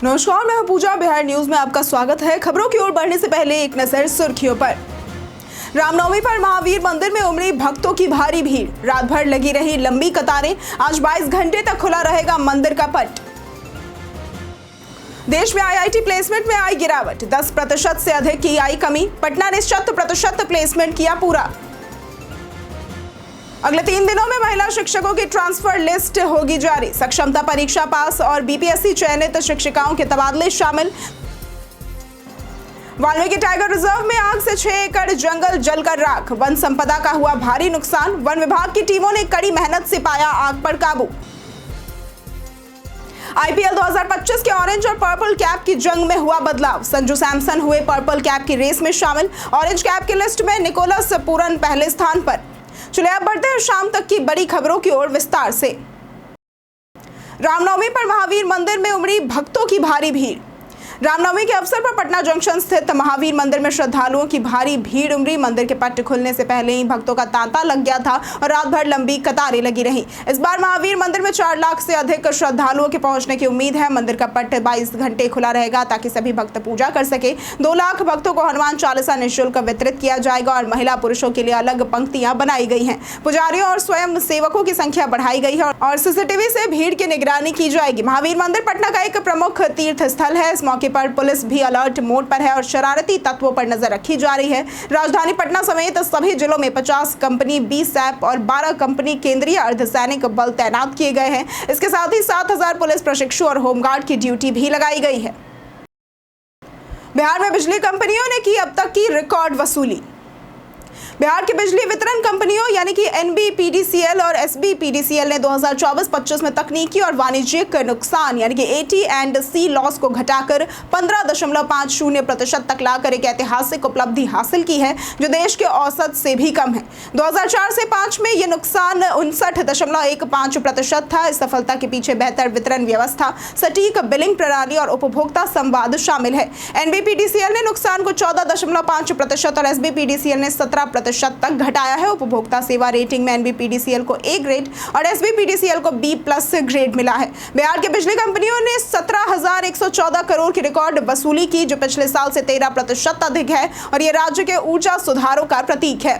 नमस्कार, मैं हूं पूजा। बिहार न्यूज में आपका स्वागत है। खबरों की ओर बढ़ने से पहले एक नजर सुर्खियों पर। रामनवमी पर महावीर मंदिर में उमड़ी भक्तों की भारी भीड़। रात भर लगी रही लंबी कतारें। आज 22 घंटे तक खुला रहेगा मंदिर का पट। देश में आईआईटी प्लेसमेंट में आई गिरावट। 10% से अधिक की आई कमी। पटना ने 100% प्लेसमेंट किया पूरा। अगले 3 दिनों में महिला शिक्षकों की ट्रांसफर लिस्ट होगी जारी। सक्षमता परीक्षा पास और बीपीएससी चयनित शिक्षिकाओं के तबादले शामिल। वाल्मीकि टाइगर रिजर्व में आग से 6 एकड़ जंगल जलकर राख। वन संपदा का हुआ भारी नुकसान। वन विभाग की टीमों ने कड़ी मेहनत से पाया आग पर काबू। आईपीएल 2025 के ऑरेंज और पर्पल कैप की जंग में हुआ बदलाव। संजू सैमसन हुए पर्पल कैप की रेस में शामिल। ऑरेंज कैप की लिस्ट में निकोलस पूरन पहले स्थान पर। चलिए अब बढ़ते हैं शाम तक की बड़ी खबरों की ओर विस्तार से। रामनवमी पर महावीर मंदिर में उमड़ी भक्तों की भारी भीड़। रामनवमी के अवसर पर पटना जंक्शन स्थित महावीर मंदिर में श्रद्धालुओं की भारी भीड़ उमड़ी। मंदिर के पट खुलने से पहले ही भक्तों का तांता लग गया था और रात भर लंबी कतारें लगी रहीं। इस बार महावीर मंदिर में 4 लाख से अधिक श्रद्धालुओं के पहुंचने की उम्मीद है। मंदिर का पट 22 घंटे खुला रहेगा ताकि सभी भक्त पूजा कर सके। 2 लाख भक्तों को हनुमान चालीसा निःशुल्क वितरित किया जाएगा और महिला पुरुषों के लिए अलग पंक्तियां बनाई गई हैं। पुजारियों और स्वयं सेवकों की संख्या बढ़ाई गई है और सीसीटीवी से भीड़ की निगरानी की जाएगी। महावीर मंदिर पटना का एक प्रमुख तीर्थ स्थल है। इस मौके पर पुलिस भी अलर्ट मोड पर है और शरारती तत्वों पर नजर रखी जा रही है। राजधानी पटना समेत सभी जिलों में 50 कंपनी 20 ऐप और 12 कंपनी केंद्रीय अर्धसैनिक बल तैनात किए गए हैं। इसके साथ ही 7000 पुलिस प्रशिक्षु और होमगार्ड की ड्यूटी भी लगाई गई है। बिहार में बिजली कंपनियों ने की अब तक की रिकॉर्ड वसूली। बिहार की बिजली वितरण कंपनियों यानी कि एनबीपीडीसीएल और एसबीपीडीसीएल ने 2024-25 में तकनीकी और वाणिज्यिक नुकसान यानी कि AT&C लॉस को घटाकर 15.50% तक लाकर एक ऐतिहासिक उपलब्धि हासिल की है, जो देश के औसत से भी कम है। 2004 से 5 में यह नुकसान 59.15% था। इस सफलता के पीछे बेहतर वितरण व्यवस्था, सटीक बिलिंग प्रणाली और उपभोक्ता संवाद शामिल है। एनबीपीडीसीएल ने नुकसान को 14.5% और एसबीपीडीसीएल ने 17% तक घटाया है। उपभोक्ता सेवा रेटिंग में एनबीपीडीसीएल को A ग्रेड और एसबीपीडीसीएल को B+ ग्रेड मिला है। बिहार के बिजली कंपनियों ने 17,114 करोड़ की रिकॉर्ड वसूली की, जो पिछले साल से 13% अधिक है और यह राज्य के ऊर्जा सुधारों का प्रतीक है।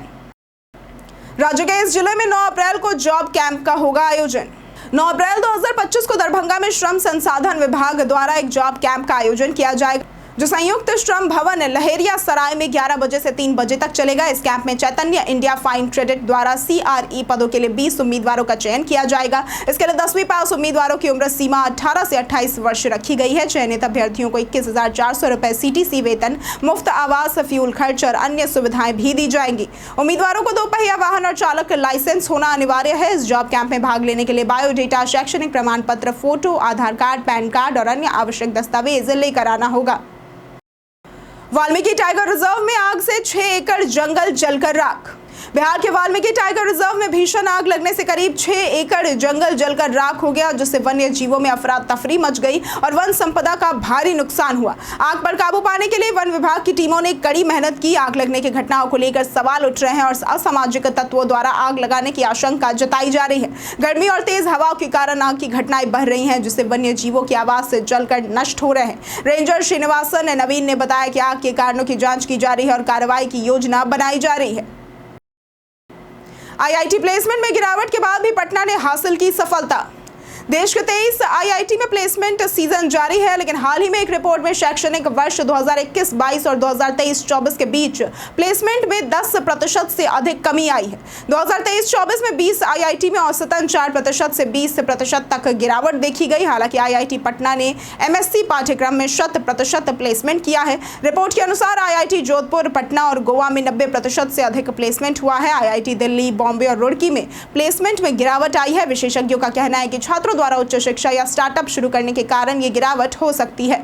राज्य के इस जिले में 9 अप्रैल को जॉब कैंप का होगा आयोजन। 9 अप्रैल 2025 को दरभंगा में श्रम संसाधन विभाग द्वारा एक जॉब कैंप का आयोजन किया जाएगा, जो संयुक्त श्रम भवन लहेरिया सराय में 11 बजे से 3 बजे तक चलेगा। इस कैंप में चैतन्य इंडिया फाइन क्रेडिट द्वारा CRE पदों के लिए 20 उम्मीदवारों का चयन किया जाएगा। इसके लिए 10वीं पास उम्मीदवारों की उम्र सीमा 18 से 28 वर्ष रखी गई है। चयनित अभ्यर्थियों को 21,400 रुपए CTC वेतन, मुफ्त आवास, फ्यूल खर्च और अन्य सुविधाएं भी दी जाएंगी। उम्मीदवारों को 2 पहिया वाहन और चालक लाइसेंस होना अनिवार्य है। इस जॉब कैंप में भाग लेने के लिए बायोडेटा, शैक्षणिक प्रमाण पत्र, फोटो, आधार कार्ड, पैन कार्ड और अन्य आवश्यक दस्तावेज लेकर आना होगा। वाल्मीकि टाइगर रिजर्व में आग से 6 एकड़ जंगल जलकर राख। बिहार के वाल्मीकि टाइगर रिजर्व में भीषण आग लगने से करीब 6 एकड़ जंगल जलकर राख हो गया, जिससे वन्य जीवों में अफरा तफरी मच गई और वन संपदा का भारी नुकसान हुआ। आग पर काबू पाने के लिए वन विभाग की टीमों ने कड़ी मेहनत की। आग लगने की घटनाओं को लेकर सवाल उठ रहे हैं और असामाजिक तत्वों द्वारा आग लगाने की आशंका जताई जा रही है। गर्मी और तेज हवाओं के कारण आग की घटनाएं बढ़ रही हैं, जिससे वन्य जीवों की आवाज से जलकर नष्ट हो रहे हैं। रेंजर श्रीनिवासन नवीन ने बताया कि आग के कारणों की जांच की जा रही है और कार्रवाई की योजना बनाई जा रही है। आईआईटी प्लेसमेंट में गिरावट के बाद भी पटना ने हासिल की सफलता। देश के 23 आईआईटी में प्लेसमेंट सीजन जारी है, लेकिन हाल ही में एक रिपोर्ट में शैक्षणिक वर्ष 2021-22 और 2023-24 के बीच प्लेसमेंट में 10% से अधिक कमी आई है। 2023-24 में 20 आईआईटी में औसतन 4% से 20% तक गिरावट देखी गई। हालांकि आईआईटी पटना ने MSc पाठ्यक्रम में 100% प्लेसमेंट किया है। रिपोर्ट के अनुसार आईआईटी जोधपुर, पटना और गोवा में 90% से अधिक प्लेसमेंट हुआ है। आईआईटी दिल्ली, बॉम्बे और रुड़की में प्लेसमेंट में गिरावट आई है। विशेषज्ञों का कहना है कि छात्रों द्वारा उच्च शिक्षा या स्टार्टअप शुरू करने के कारण ये गिरावट हो सकती है।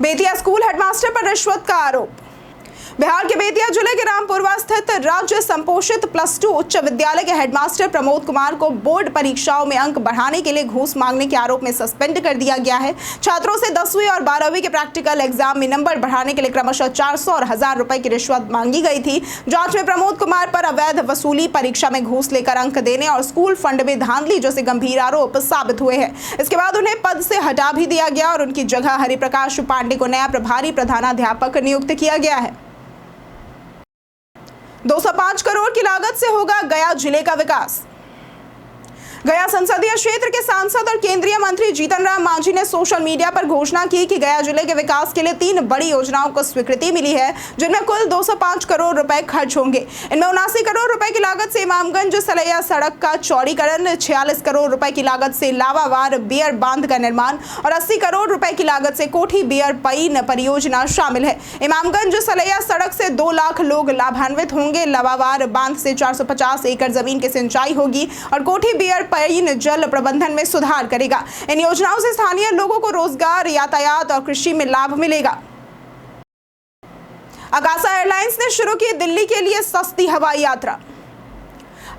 बेतिया स्कूल हेडमास्टर पर रिश्वत का आरोप। बिहार के बेतिया जिले के रामपुरवा स्थित राज्य संपोषित +2 उच्च विद्यालय के हेडमास्टर प्रमोद कुमार को बोर्ड परीक्षाओं में अंक बढ़ाने के लिए घूस मांगने के आरोप में सस्पेंड कर दिया गया है। छात्रों से 10वीं और 12वीं के प्रैक्टिकल एग्जाम में नंबर बढ़ाने के लिए क्रमशः 400 और 1000 रुपए की रिश्वत मांगी गई थी। जांच में प्रमोद कुमार पर अवैध वसूली, परीक्षा में घूस लेकर अंक देने और स्कूल फंड में धांधली जैसे गंभीर आरोप साबित हुए हैं। इसके बाद उन्हें पद से हटा भी दिया गया और उनकी जगह हरिप्रकाश पांडे को नया प्रभारी प्रधानाध्यापक नियुक्त किया गया है। 205 करोड़ की लागत से होगा गया जिले का विकास। गया संसदीय क्षेत्र के सांसद और केंद्रीय मंत्री जीतन राम मांझी ने सोशल मीडिया पर घोषणा की कि गया जिले के विकास के लिए 3 बड़ी योजनाओं को स्वीकृति मिली है, जिनमें कुल 205 करोड़ रुपए खर्च होंगे। इनमें 79 करोड़ रुपए की लागत से इमामगंज सलैया सड़क का चौड़ीकरण, 46 करोड़ रुपए की लागत से लावावार बियर बांध का निर्माण और 80 करोड़ रुपए की लागत से कोठी बियर पईन परियोजना शामिल है। इमामगंज सलैया सड़क से 2 लाख लोग लाभान्वित होंगे। लावावार बांध से 450 एकड़ जमीन की सिंचाई होगी और कोठी बियर पईन जल प्रबंधन में सुधार करेगा। इन योजनाओं से स्थानीय लोगों को रोजगार, यातायात और कृषि में लाभ मिलेगा। अकासा एयरलाइंस ने शुरू की दिल्ली के लिए सस्ती हवाई यात्रा।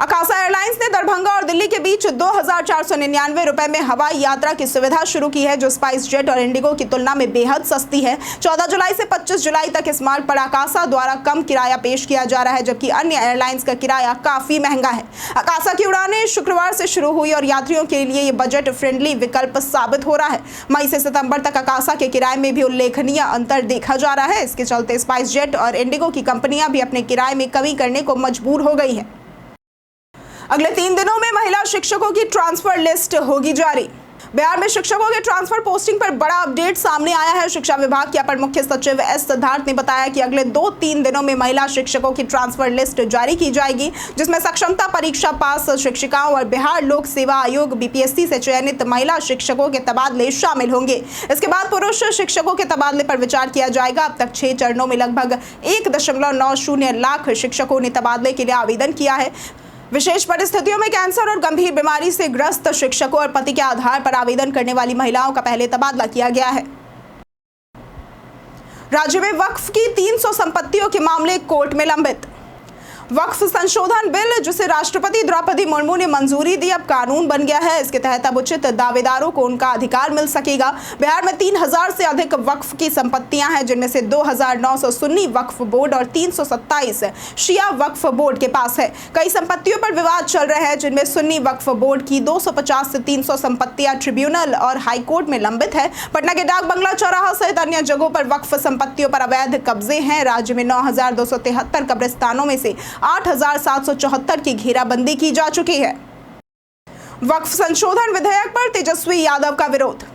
अकासा एयरलाइंस ने दरभंगा और दिल्ली के बीच 2499 रुपए में हवाई यात्रा की सुविधा शुरू की है, जो स्पाइस जेट और इंडिगो की तुलना में बेहद सस्ती है। 14 जुलाई से 25 जुलाई तक इस मार्ग पर अकासा द्वारा कम किराया पेश किया जा रहा है, जबकि अन्य एयरलाइंस का किराया काफी महंगा है। अकासा की उड़ानें शुक्रवार से शुरू हुई और यात्रियों के लिए ये बजट फ्रेंडली विकल्प साबित हो रहा है। मई से सितंबर तक अकासा के किराए में भी उल्लेखनीय अंतर देखा जा रहा है। इसके चलते स्पाइस जेट और इंडिगो की कंपनियां भी अपने किराए में कमी करने को मजबूर हो गई है। अगले 3 दिनों में महिला शिक्षकों की ट्रांसफर लिस्ट होगी जारी। बिहार में शिक्षकों के ट्रांसफर पोस्टिंग पर बड़ा अपडेट सामने आया है। शिक्षा विभाग के अपर मुख्य सचिव एस सिद्धार्थ ने बताया कि अगले 2-3 दिनों में महिला शिक्षकों की ट्रांसफर लिस्ट जारी की जाएगी, जिसमें सक्षमता परीक्षा पास शिक्षिकाओं और बिहार लोक सेवा आयोग BPSC से चयनित महिला शिक्षकों के तबादले शामिल होंगे। इसके बाद पुरुष शिक्षकों के तबादले पर विचार किया जाएगा। अब तक 6 चरणों में लगभग 1.90 लाख शिक्षकों ने तबादले के लिए आवेदन किया है। विशेष परिस्थितियों में कैंसर और गंभीर बीमारी से ग्रस्त शिक्षकों और पति के आधार पर आवेदन करने वाली महिलाओं का पहले तबादला किया गया है। राज्य में वक्फ की 300 संपत्तियों के मामले कोर्ट में लंबित। वक्फ संशोधन बिल, जिसे राष्ट्रपति द्रौपदी मुर्मू ने मंजूरी दी, अब कानून बन गया है। इसके तहत अब उचित दावेदारों को उनका अधिकार मिल सकेगा। बिहार में 3000 से अधिक वक्फ की संपत्तियां हैं, जिनमें से 2900 सुन्नी वक्फ बोर्ड और 327 शिया वक्फ बोर्ड के पास है। कई संपत्तियों पर विवाद चल रहे हैं, जिनमें सुन्नी वक्फ बोर्ड की 250 से 300 संपत्तियां ट्रिब्यूनल और हाईकोर्ट में लंबित है। पटना के डाक बंगला चौराहा सहित अन्य जगहों पर वक्फ संपत्तियों पर अवैध कब्जे हैं। राज्य में 9273 कब्रिस्तानों में से 8774 की घेराबंदी की जा चुकी है। वक्फ संशोधन विधेयक पर तेजस्वी यादव का विरोध।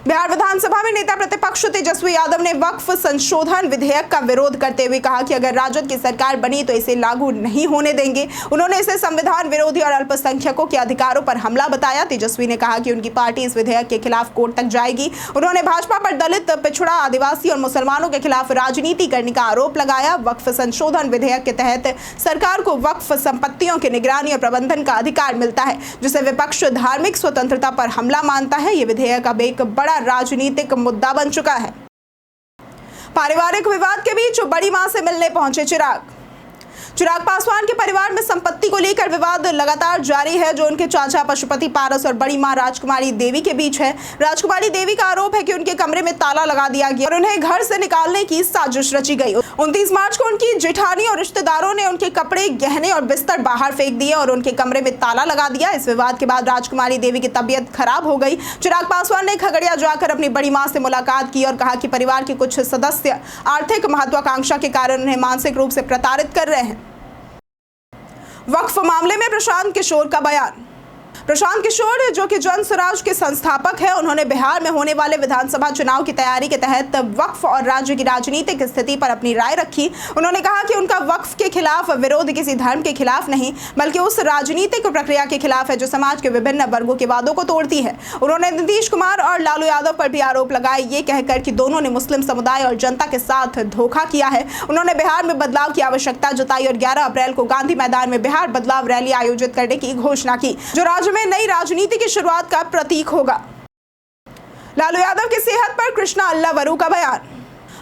बिहार विधानसभा में नेता प्रतिपक्ष तेजस्वी यादव ने वक्फ संशोधन विधेयक का विरोध करते हुए कहा कि अगर राजद की सरकार बनी तो इसे लागू नहीं होने देंगे। उन्होंने इसे संविधान विरोधी और अल्पसंख्यकों के अधिकारों पर हमला बताया। तेजस्वी ने कहा कि उनकी पार्टी इस विधेयक के खिलाफ कोर्ट तक जाएगी। उन्होंने भाजपा पर दलित, पिछड़ा, आदिवासी और मुसलमानों के खिलाफ राजनीति करने का आरोप लगाया। वक्फ संशोधन विधेयक के तहत सरकार को वक्फ संपत्तियों की निगरानी और प्रबंधन का अधिकार मिलता है, जिसे विपक्ष धार्मिक स्वतंत्रता पर हमला मानता है। ये विधेयक अब एक बड़ा राजनीतिक मुद्दा बन चुका है। पारिवारिक विवाद के बीच बड़ी मां से मिलने पहुंचे चिराग पासवान के परिवार में संपत्ति को लेकर विवाद लगातार जारी है, जो उनके चाचा पशुपति पारस और बड़ी मां राजकुमारी देवी के बीच है। राजकुमारी देवी का आरोप है कि उनके कमरे में ताला लगा दिया गया और उन्हें घर से निकालने की साजिश रची गई। 29 मार्च को उनकी जेठानी और रिश्तेदारों ने उनके कपड़े, गहने और बिस्तर बाहर फेंक दिए और उनके कमरे में ताला लगा दिया। इस विवाद के बाद राजकुमारी देवी की तबीयत खराब हो गई। चिराग पासवान ने खगड़िया जाकर अपनी बड़ी मां से मुलाकात की और कहा कि परिवार के कुछ सदस्य आर्थिक महत्वाकांक्षा के कारण उन्हें मानसिक रूप से प्रताड़ित कर रहे हैं। वक्फ मामले में प्रशांत किशोर का बयान। प्रशांत किशोर, जो कि जन स्वराज के संस्थापक हैं, उन्होंने बिहार में होने वाले विधानसभा चुनाव की तैयारी के तहत वक्फ और राज्य की राजनीतिक स्थिति पर अपनी राय रखी। उन्होंने कहा कि उनका वक्फ के खिलाफ विरोध किसी धर्म के खिलाफ नहीं, बल्कि उस राजनीतिक प्रक्रिया के खिलाफ है जो समाज के विभिन्न वर्गों के वादों को तोड़ती है। उन्होंने नीतीश कुमार और लालू यादव पर भी आरोप लगाए, ये कहकर कि दोनों ने मुस्लिम समुदाय और जनता के साथ धोखा किया है। उन्होंने बिहार में बदलाव की आवश्यकता जताई और 11 अप्रैल को गांधी मैदान में बिहार बदलाव रैली आयोजित करने की घोषणा की, जो राज्य में नई राजनीति की शुरुआत का प्रतीक होगा। लालू यादव की सेहत पर कृष्णा अल्लावरू का बयान।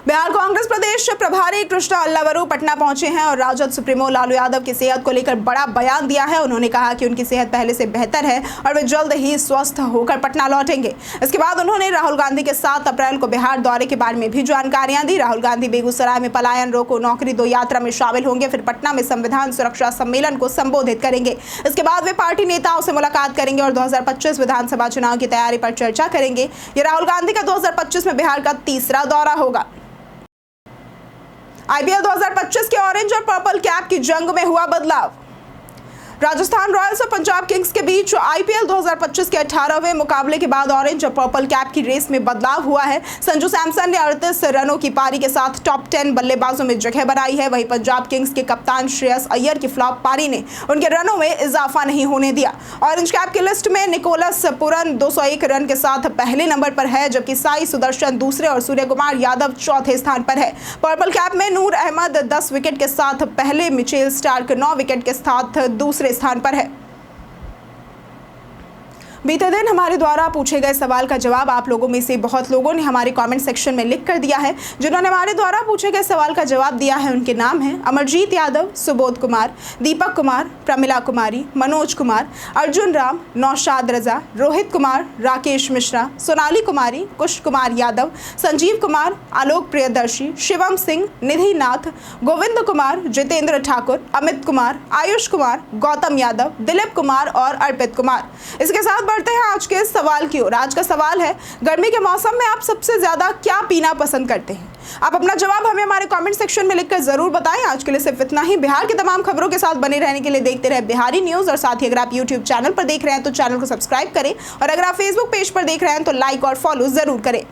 बिहार कांग्रेस प्रदेश प्रभारी कृष्णा अल्लावरू पटना पहुंचे हैं और राजद सुप्रीमो लालू यादव की सेहत को लेकर बड़ा बयान दिया है। उन्होंने कहा कि उनकी सेहत पहले से बेहतर है और वे जल्द ही स्वस्थ होकर पटना लौटेंगे। इसके बाद उन्होंने राहुल गांधी के 7 अप्रैल को बिहार दौरे के बारे में भी जानकारियां दी। राहुल गांधी बेगूसराय में पलायन रोको नौकरी दो यात्रा में शामिल होंगे, फिर पटना में संविधान सुरक्षा सम्मेलन को संबोधित करेंगे। इसके बाद वे पार्टी नेताओं से मुलाकात करेंगे और 2025 विधानसभा चुनाव की तैयारी पर चर्चा करेंगे। ये राहुल गांधी का 2025 में बिहार का तीसरा दौरा होगा। आईपीएल 2025 के ऑरेंज और पर्पल कैप की जंग में हुआ बदलाव। राजस्थान रॉयल्स और पंजाब किंग्स के बीच आईपीएल 2025 के 18वें मुकाबले के बाद ऑरेंज और पर्पल कैप की रेस में बदलाव हुआ है। संजू सैमसन ने 38 रनों की पारी के साथ टॉप 10 बल्लेबाजों में जगह बनाई है। वहीं पंजाब किंग्स के कप्तान श्रेयस अय्यर की फ्लॉप पारी ने उनके रनों में इजाफा नहीं होने दिया। ऑरेंज कैप की लिस्ट में निकोलस पुरन 201 रन के साथ पहले नंबर पर है, जबकि साई सुदर्शन दूसरे और सूर्य कुमार यादव चौथे स्थान पर है। पर्पल कैप में नूर अहमद 10 विकेट के साथ पहले, मिचेल स्टार्क 9 विकेट के साथ दूसरे स्थान पर है। बीते दिन हमारे द्वारा पूछे गए सवाल का जवाब आप लोगों में से बहुत लोगों ने हमारे कमेंट सेक्शन में लिख कर दिया है। जिन्होंने हमारे द्वारा पूछे गए सवाल का जवाब दिया है उनके नाम हैं अमरजीत यादव, सुबोध कुमार, दीपक कुमार, प्रमिला कुमारी, मनोज कुमार, अर्जुन राम, नौशाद रजा, रोहित कुमार, राकेश मिश्रा, सोनाली कुमारी, कुश कुमार यादव, संजीव कुमार, आलोक प्रियदर्शी, शिवम सिंह, निधि नाथ, गोविंद कुमार, जितेंद्र ठाकुर, अमित कुमार, आयुष कुमार, गौतम यादव, दिलीप कुमार और अर्पित कुमार। इसके साथ बढ़ते हैं आज के सवाल की ओर। आज का सवाल है, गर्मी के मौसम में आप सबसे ज्यादा क्या पीना पसंद करते हैं? आप अपना जवाब हमें हमारे कमेंट सेक्शन में लिखकर जरूर बताएं। आज के लिए सिर्फ इतना ही। बिहार की तमाम खबरों के साथ बने रहने के लिए देखते रहे बिहारी न्यूज, और साथ ही अगर आप यूट्यूब चैनल पर देख रहे हैं तो चैनल को सब्सक्राइब करें, और अगर आप फेसबुक पेज पर देख रहे हैं तो लाइक और फॉलो जरूर करें।